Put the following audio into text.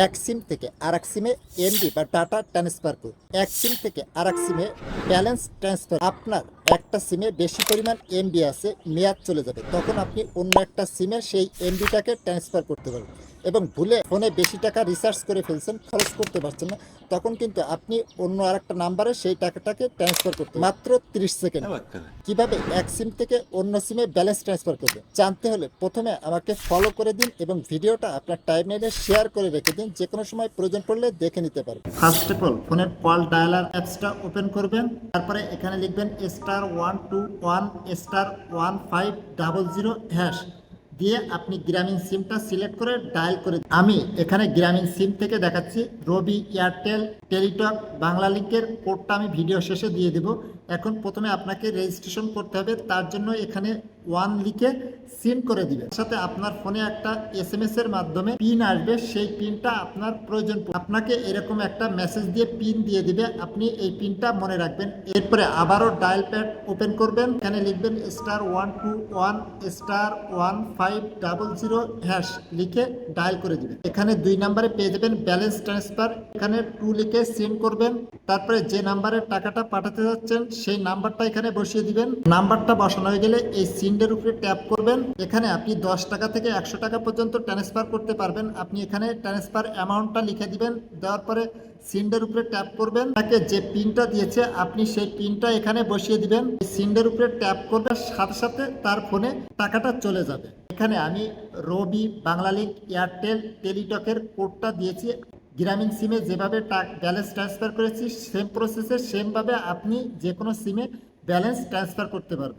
এক সিম থেকে আরেক সিমে এমবি বা ডাটা ট্রান্সফার করুন। এক সিম থেকে আরেক সিমে ব্যালেন্স ট্রান্সফার। আপনার একটা সিমে বেশি পরিমাণ এমবি আছে, মেয়াদ চলে যাবে, তখন আপনি অন্য একটা সিমে সেই এমবিটাকে ট্রান্সফার করতে পারবেন। এবং ভুলে ফোনে বেশি টাকা রিচার্জ করে ফেলছেন, খরচ করতে পারছেন না, তখন কিন্তু আপনি অন্য আরেকটা নাম্বারে সেই টাকাটাকে ট্রান্সফার করতে মাত্র 30 সেকেন্ড। কিভাবে এক সিম থেকে অন্য সিমে ব্যালেন্স ট্রান্সফার করবেন জানতে হলে প্রথমে আমাকে ফলো করে দিন এবং ভিডিওটা আপনার টাইমলাইনে শেয়ার করে রেখে দিন, যে কোনো সময় প্রয়োজন পড়লে দেখে নিতে পারবেন। ফার্স্ট অফ অল ফোনের কল ডায়ালার অ্যাপসটা ওপেন করবেন। তারপরে এখানে লিখবেন *121*1500# দিয়ে আপনি গ্রামীণ সিমটা সিলেক্ট করে ডায়াল করে। আমি এখানে গ্রামীণ সিম থেকে দেখাচ্ছি। রবি, এয়ারটেল, টেলিটক, বাংলা লিংকের কোডটা আমি ভিডিও শেষে দিয়ে দেব। এখন প্রথমে আপনাকে রেজিস্ট্রেশন করতে হবে, তার জন্য এখানে 1 লিখে সেন্ড করে দিবেন। সাথে আপনার ফোনে একটা SMS এর মাধ্যমে পিন আসবে, সেই পিনটা আপনার প্রয়োজন আপনাকে এরকম একটা মেসেজ দিয়ে পিন দিয়ে দিবে, আপনি এই পিনটা মনে রাখবেন। এরপরে আবারও ডায়াল প্যাড ওপেন করবেন, এখানে লিখবেন *121*1500# লিখে ডায়াল করে দিবেন। এখানে 2 নম্বরে পেয়ে যাবেন ব্যালেন্স ট্রান্সফার, এখানে 2 লিখে সেন্ড করবেন। তারপরে যে নাম্বারে টাকাটা পাঠাতে যাচ্ছেন সেই নাম্বারটা এখানে বসিয়ে দিবেন। নাম্বারটা বসানো হয়ে গেলে এই সিন্ডের উপরে ট্যাপ করবেন। এখানে আপনি 10 টাকা থেকে 100 টাকা পর্যন্ত ট্রান্সফার করতে পারবেন। আপনি এখানে ট্রান্সফার অ্যামাউন্টটা লিখে দিবেন, দেওয়ার পরে সিন্ডের উপরে ট্যাপ করবেন। তাকে যে পিনটা দিয়েছে আপনি সেই পিনটা এখানে বসিয়ে দিবেন। সিন্ডের উপরে ট্যাপ করবে, সাথে সাথে তার ফোনে টাকাটা চলে যাবে। এখানে আমি রবি, বাংলালিংক, এয়ারটেল, টেলিটকের কোডটা দিয়েছি। গ্রামীণ সিমে যেভাবে ব্যালেন্স ট্রান্সফার করেছি সেম প্রসেসে সেমভাবে আপনি যে কোনো সিমে ব্যালেন্স ট্রান্সফার করতে পারবেন।